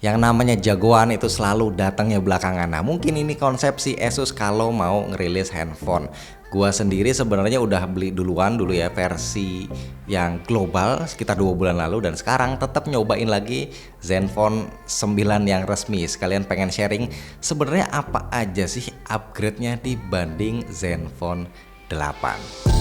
Yang namanya jagoan itu selalu datangnya belakangan. Nah, mungkin ini konsepsi Asus kalau mau ngerilis handphone. Gua sendiri sebenarnya udah beli duluan dulu ya versi yang global sekitar 2 bulan lalu, dan sekarang tetap nyobain lagi Zenfone 9 yang resmi. Sekalian pengen sharing sebenarnya apa aja sih upgrade-nya dibanding Zenfone 8.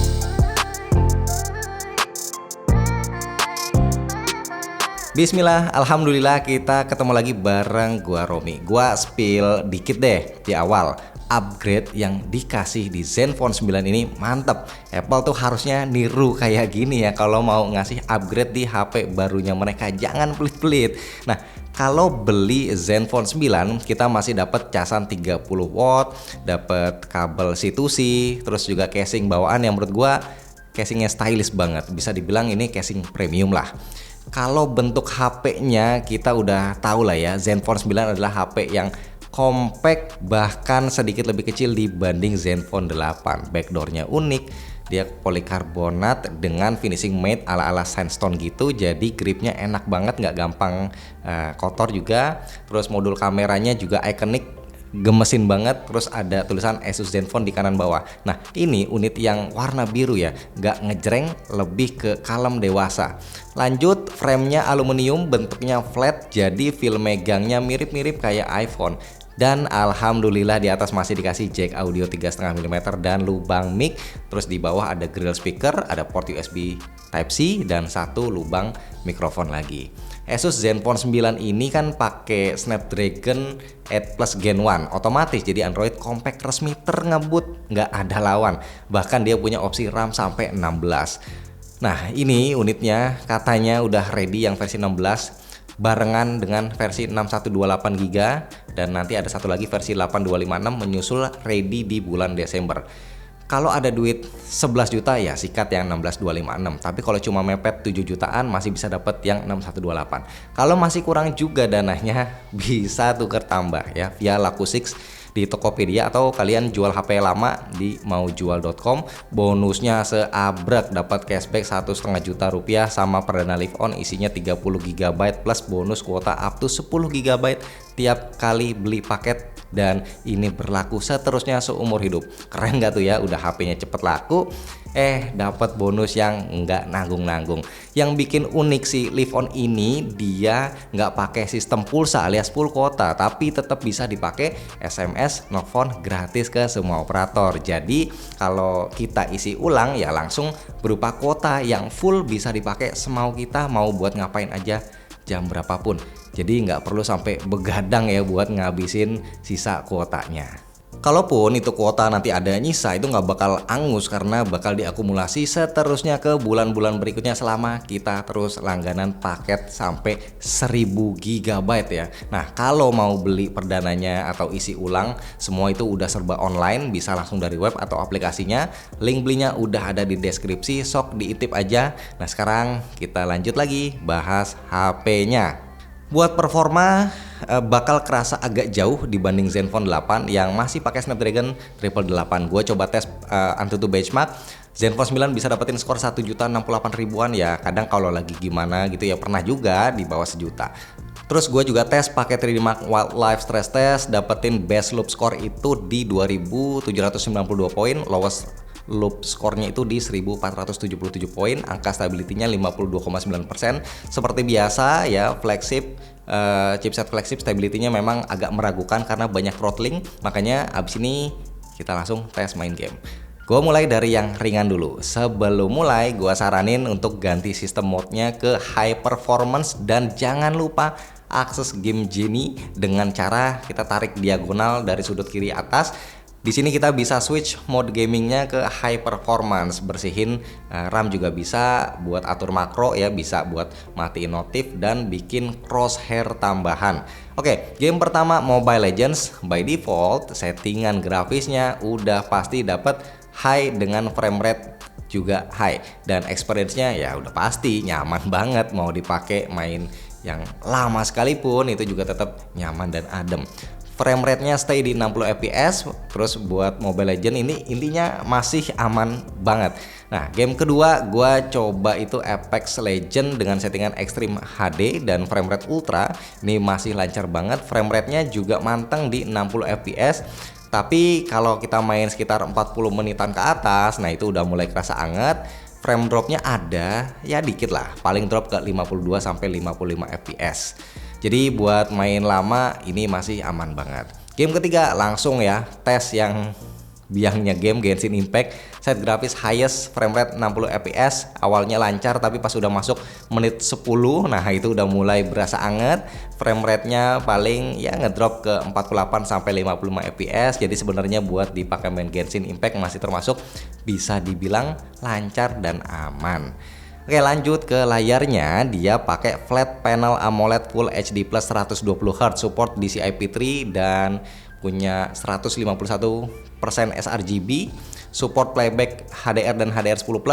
Bismillah, alhamdulillah kita ketemu lagi bareng gua Romi. Gua spill dikit deh di awal. Upgrade yang dikasih di Zenfone 9 ini mantep. Apple tuh harusnya niru kayak gini ya kalau mau ngasih upgrade di HP barunya mereka. Jangan pelit-pelit. Nah, kalau beli Zenfone 9 kita masih dapat casan 30 watt, dapat kabel C2C, terus juga casing bawaan yang menurut gua casingnya stylish banget. Bisa dibilang ini casing premium lah. Kalau bentuk HP-nya kita udah tahu lah ya, Zenfone 9 adalah HP yang compact, bahkan sedikit lebih kecil dibanding Zenfone 8. Backdoor-nya unik, dia polikarbonat dengan finishing matte ala-ala sandstone gitu, jadi gripnya enak banget, nggak gampang kotor juga. Terus modul kameranya juga ikonik, gemesin banget, terus ada tulisan Asus Zenfone di kanan bawah. Nah, ini unit yang warna biru ya, nggak ngejreng, lebih ke kalem dewasa. Lanjut, framenya aluminium, bentuknya flat, jadi feel megangnya mirip-mirip kayak iPhone. Dan alhamdulillah di atas masih dikasih jack audio 3,5 mm dan lubang mic. Terus di bawah ada grill speaker, ada port USB Type-C, dan satu lubang mikrofon lagi. Asus Zenfone 9 ini kan pakai Snapdragon 8 Plus Gen 1 otomatis, jadi Android compact resmi terngebut, nggak ada lawan. Bahkan dia punya opsi RAM sampai 16. Nah, ini unitnya katanya udah ready yang versi 16 barengan dengan versi 6128GB, dan nanti ada satu lagi versi 8256 menyusul ready di bulan Desember. Kalau ada duit 11 juta ya sikat yang 16256, tapi kalau cuma mepet 7 jutaan masih bisa dapat yang 6128. Kalau masih kurang juga dananya bisa tuker tambah ya via Laku6 di Tokopedia, atau kalian jual HP lama di maujual.com. Bonusnya seabrek, dapat cashback 1,5 juta rupiah sama perdana live on isinya 30GB plus bonus kuota up to 10GB tiap kali beli paket, dan ini berlaku seterusnya seumur hidup. Keren gak tuh ya, udah HP-nya cepet laku dapat bonus yang nggak nanggung-nanggung. Yang bikin unik si Live On ini, dia nggak pakai sistem pulsa alias full kuota, tapi tetap bisa dipakai SMS, nelfon gratis ke semua operator. Jadi kalau kita isi ulang ya langsung berupa kuota yang full, bisa dipakai semau kita, mau buat ngapain aja jam berapapun. Jadi nggak perlu sampai begadang ya buat ngabisin sisa kuotanya. Kalaupun itu kuota nanti ada nyisa, itu nggak bakal angus karena bakal diakumulasi seterusnya ke bulan-bulan berikutnya selama kita terus langganan paket sampai 1000GB ya. Nah, kalau mau beli perdananya atau isi ulang, semua itu udah serba online, bisa langsung dari web atau aplikasinya. Link belinya udah ada di deskripsi, sok diintip aja. Nah, sekarang kita lanjut lagi bahas HP-nya. Buat performa bakal kerasa agak jauh dibanding Zenfone 8 yang masih pakai Snapdragon 888. Gue coba tes Antutu benchmark, Zenfone 9 bisa dapetin skor 1.068.000-an ya. Kadang kalau lagi gimana gitu ya, pernah juga di bawah 1 juta. Terus gue juga tes pakai 3D Mark Wildlife Stress Test, dapetin best loop score itu di 2.792 poin, lowest loop skornya itu di 1477 poin, angka stability-nya 52,9%. Seperti biasa ya, flagship chipset flagship stability-nya memang agak meragukan karena banyak throttling, makanya abis ini kita langsung tes main game. Gue mulai dari yang ringan dulu. Sebelum mulai, gue saranin untuk ganti sistem mode-nya ke high performance, dan jangan lupa akses game Genie dengan cara kita tarik diagonal dari sudut kiri atas. Di sini kita bisa switch mode gamingnya ke high performance, bersihin RAM juga bisa, buat atur makro ya, bisa buat matiin notif dan bikin crosshair tambahan. Oke, game pertama Mobile Legends. By default settingan grafisnya udah pasti dapat high dengan frame rate juga high, dan experience-nya ya udah pasti nyaman banget, mau dipakai main yang lama sekalipun itu juga tetap nyaman dan adem. frame rate-nya stay di 60 fps. Terus buat Mobile Legends ini intinya masih aman banget. Nah, game kedua gua coba itu Apex Legends dengan settingan Extreme HD dan frame rate ultra. Ini masih lancar banget, frame rate-nya juga manteng di 60 fps. Tapi kalau kita main sekitar 40 menitan ke atas, nah itu udah mulai kerasa anget. Frame dropnya ada, ya dikit lah, paling drop ke 52 sampai 55 fps. Jadi buat main lama ini masih aman banget. Game ketiga langsung ya, tes yang biangnya game Genshin Impact. Set grafis highest, frame rate 60 fps. Awalnya lancar tapi pas udah masuk menit 10, nah itu udah mulai berasa anget. Frame rate-nya paling ya ngedrop ke 48 sampai 55 fps. Jadi sebenarnya buat dipakai main Genshin Impact masih termasuk bisa dibilang lancar dan aman. Oke, lanjut ke layarnya. Dia pakai flat panel AMOLED Full HD Plus 120Hz, support DCI-P3 dan punya 151% sRGB, support playback HDR dan HDR10+,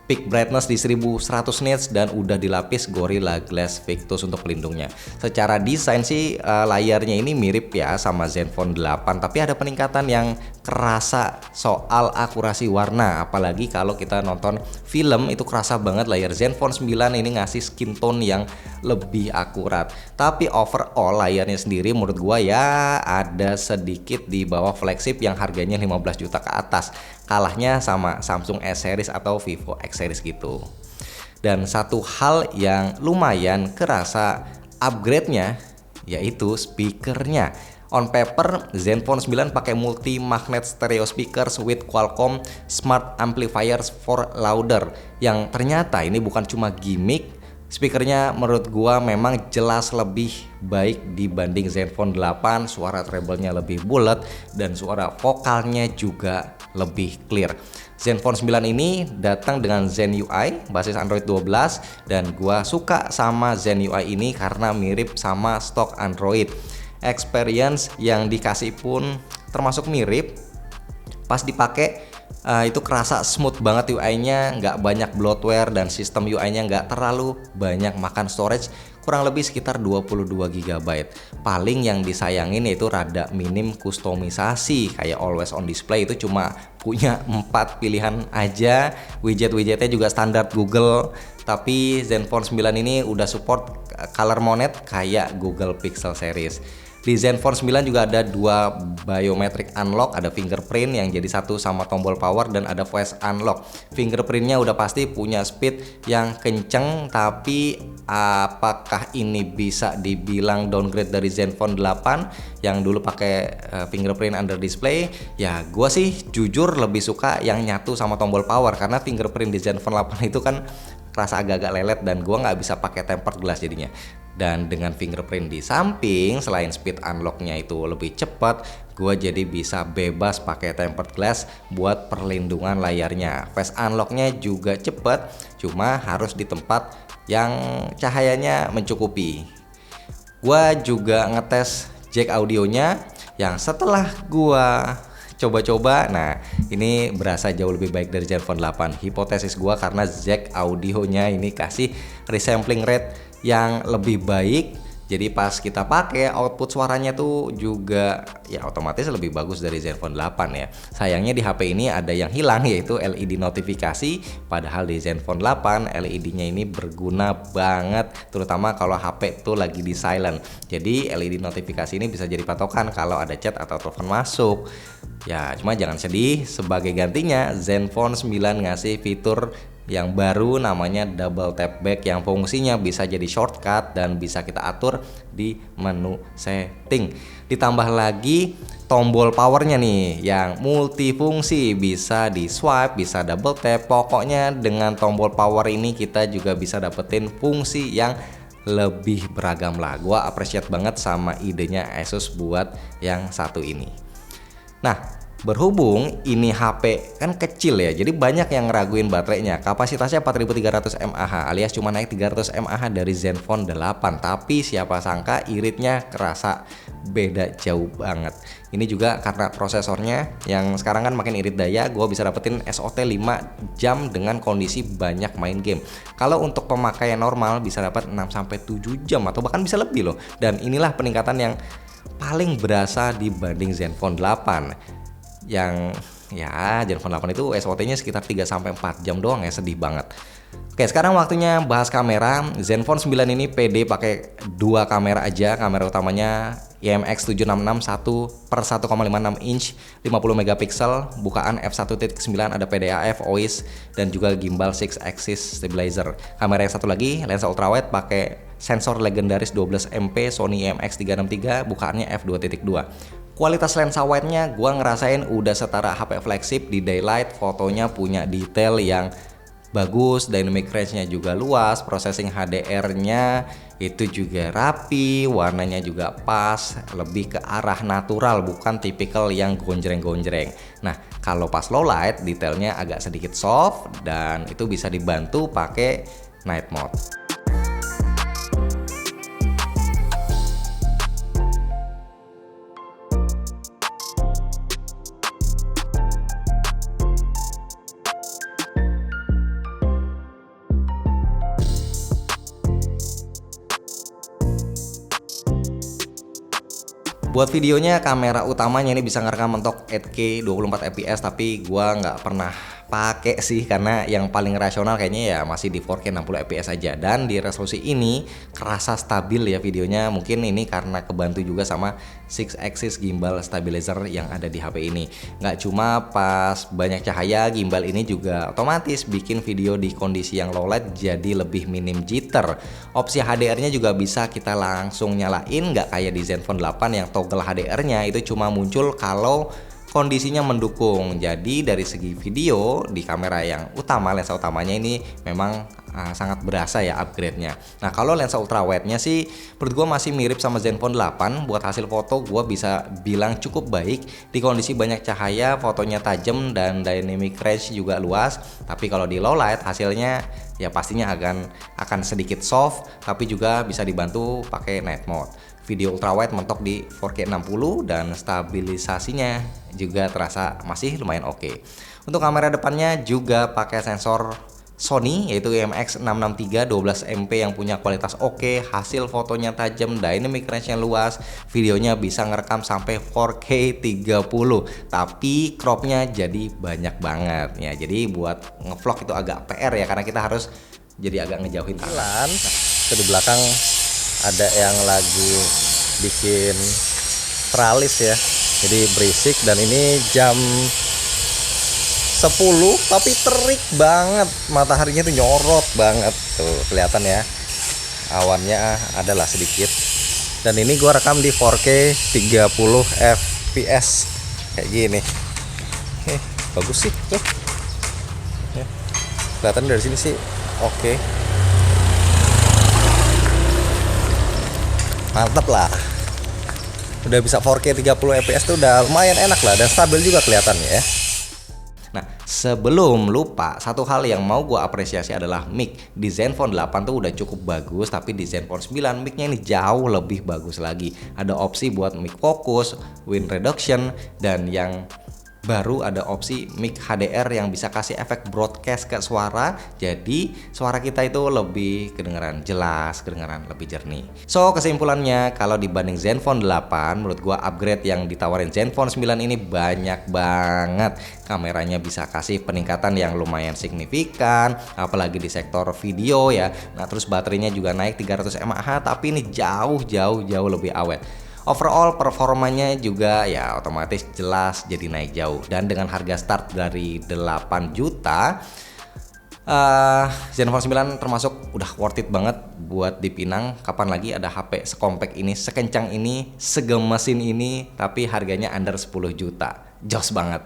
peak brightness di 1100 nits dan udah dilapis Gorilla Glass Victus untuk pelindungnya. Secara desain sih layarnya ini mirip ya sama Zenfone 8, tapi ada peningkatan yang kerasa soal akurasi warna. Apalagi kalau kita nonton film itu kerasa banget layar Zenfone 9 ini ngasih skin tone yang lebih akurat. Tapi overall layarnya sendiri menurut gua ya ada sedikit di bawah flagship yang harganya 15 juta ke atas. Kalahnya sama Samsung S series atau Vivo X series gitu. Dan satu hal yang lumayan kerasa upgrade-nya yaitu speakernya. On paper Zenfone 9 pakai multi magnet stereo speakers with Qualcomm smart amplifiers for louder, yang ternyata ini bukan cuma gimmick. Speakernya menurut gua memang jelas lebih baik dibanding Zenfone 8, suara treble-nya lebih bulat dan suara vokalnya juga lebih clear. Zenfone 9 ini datang dengan Zen UI basis Android 12 dan gua suka sama Zen UI ini karena mirip sama stok Android. Experience yang dikasih pun termasuk mirip. Pas dipakai itu kerasa smooth banget UI-nya, nggak banyak bloatware dan sistem UI-nya nggak terlalu banyak makan storage, kurang lebih sekitar 22 GB. Paling yang disayangin yaitu rada minim kustomisasi, kayak always on display itu cuma punya 4 pilihan aja, widget-widgetnya juga standar Google. Tapi Zenfone 9 ini udah support color mode kayak Google Pixel series. Di Zenfone 9 juga ada 2 biometric unlock, ada fingerprint yang jadi satu sama tombol power dan ada voice unlock. Fingerprintnya udah pasti punya speed yang kenceng, tapi apakah ini bisa dibilang downgrade dari Zenfone 8 yang dulu pakai fingerprint under display? Ya gua sih jujur lebih suka yang nyatu sama tombol power, karena fingerprint di Zenfone 8 itu kan rasa agak-agak lelet dan gua nggak bisa pakai tempered glass jadinya. Dan dengan fingerprint di samping, selain speed unlocknya itu lebih cepat, gua jadi bisa bebas pakai tempered glass buat perlindungan layarnya. Face unlocknya juga cepat, cuma harus di tempat yang cahayanya mencukupi. Gua juga ngetes jack audionya yang setelah gua coba-coba, nah ini berasa jauh lebih baik dari Zenfone 8. Hipotesis gua karena jack audionya ini kasih resampling rate yang lebih baik, jadi pas kita pakai output suaranya tuh juga ya otomatis lebih bagus dari Zenfone 8 ya. Sayangnya di HP ini ada yang hilang yaitu LED notifikasi, padahal di Zenfone 8 LED-nya ini berguna banget, terutama kalau HP tuh lagi di silent. Jadi LED notifikasi ini bisa jadi patokan kalau ada chat atau telepon masuk. Ya cuma jangan sedih, sebagai gantinya Zenfone 9 ngasih fitur yang baru namanya double tap back yang fungsinya bisa jadi shortcut dan bisa kita atur di menu setting. Ditambah lagi tombol powernya nih yang multifungsi, bisa di swipe, bisa double tap. Pokoknya dengan tombol power ini kita juga bisa dapetin fungsi yang lebih beragam lah. Gua appreciate banget sama idenya Asus buat yang satu ini. Nah, berhubung ini HP kan kecil ya, jadi banyak yang ngeraguin baterainya. Kapasitasnya 4300 mAh alias cuma naik 300 mAh dari Zenfone 8. Tapi siapa sangka iritnya kerasa beda jauh banget. Ini juga karena prosesornya yang sekarang kan makin irit daya. Gue bisa dapetin SOT 5 jam dengan kondisi banyak main game. Kalau untuk pemakaian normal bisa dapat 6-7 jam atau bahkan bisa lebih loh. Dan inilah peningkatan yang paling berasa dibanding Zenfone 8 yang ya Zenfone 8 itu SOT-nya sekitar 3-4 jam doang ya, sedih banget. Oke, sekarang waktunya bahas kamera. Zenfone 9 ini pede pakai 2 kamera aja. Kamera utamanya IMX766 1/1,56 inch 50 megapiksel, bukaan f1.9, ada PDAF, OIS, dan juga gimbal 6 axis stabilizer. Kamera yang satu lagi lensa ultrawide pakai sensor legendaris 12 MP Sony IMX363, bukaannya f2.2. Kualitas lensa wide-nya gua ngerasain udah setara HP flagship. Di daylight fotonya punya detail yang bagus, dynamic range-nya juga luas, processing HDR-nya itu juga rapi, warnanya juga pas, lebih ke arah natural, bukan tipikal yang gonjreng-gonjreng. Nah, kalau pas low light detailnya agak sedikit soft dan itu bisa dibantu pakai night mode. Buat videonya kamera utamanya ini bisa ngerekam mentok 8K 24 fps, tapi gua nggak pernah pakai sih karena yang paling rasional kayaknya ya masih di 4K 60 fps aja. Dan di resolusi ini kerasa stabil ya videonya, mungkin ini karena kebantu juga sama 6 axis gimbal stabilizer yang ada di HP ini. Nggak cuma pas banyak cahaya, gimbal ini juga otomatis bikin video di kondisi yang low light jadi lebih minim jitter. Opsi HDR-nya juga bisa kita langsung nyalain, nggak kayak di Zenfone 8 yang toggle HDR-nya itu cuma muncul kalau kondisinya mendukung. Jadi dari segi video di kamera yang utama, lensa utamanya ini memang sangat berasa ya upgrade-nya. Nah, kalau lensa ultrawide-nya sih menurut gua masih mirip sama Zenfone 8. Buat hasil foto gua bisa bilang cukup baik. Di kondisi banyak cahaya fotonya tajam dan dynamic range juga luas. Tapi kalau di low light hasilnya ya pastinya akan sedikit soft, tapi juga bisa dibantu pakai night mode. Video ultrawide mentok di 4K 60 dan stabilisasinya juga terasa masih lumayan oke. Untuk kamera depannya juga pakai sensor Sony yaitu IMX663 12 MP yang punya kualitas oke, hasil fotonya tajam, dynamic range-nya luas, videonya bisa ngerekam sampai 4K 30, tapi cropnya jadi banyak banget ya. Jadi buat ngevlog itu agak PR ya, karena kita harus jadi agak ngejauhin tangan. Nah, itu di belakang ada yang lagi bikin tralis ya, jadi berisik. Dan ini jam 10 tapi terik banget, mataharinya tuh nyorot banget tuh, kelihatan ya awannya adalah sedikit. Dan ini gua rekam di 4K 30 fps kayak gini. Bagus sih tuh ya, kelihatan dari sini sih oke. Mantap lah, udah bisa 4K 30 fps tuh udah lumayan enak lah, dan stabil juga kelihatannya ya. Nah, sebelum lupa, satu hal yang mau gue apresiasi adalah mic. Di Zenfone 8 tuh udah cukup bagus, tapi di Zenfone 9 mic-nya ini jauh lebih bagus lagi. Ada opsi buat mic focus, wind reduction, dan yang baru ada opsi mic HDR yang bisa kasih efek broadcast ke suara. Jadi suara kita itu lebih kedengaran jelas, kedengaran lebih jernih. So kesimpulannya, kalau dibanding Zenfone 8, menurut gua upgrade yang ditawarin Zenfone 9 ini banyak banget. Kameranya bisa kasih peningkatan yang lumayan signifikan, apalagi di sektor video ya. Nah, terus baterainya juga naik 300 mAh, tapi ini jauh lebih awet. Overall performanya juga ya otomatis jelas jadi naik jauh. Dan dengan harga start dari 8 juta, Zenfone 9 termasuk udah worth it banget buat dipinang. Kapan lagi ada HP sekompak ini, sekencang ini, segemesin ini, tapi harganya under 10 juta. Jos banget.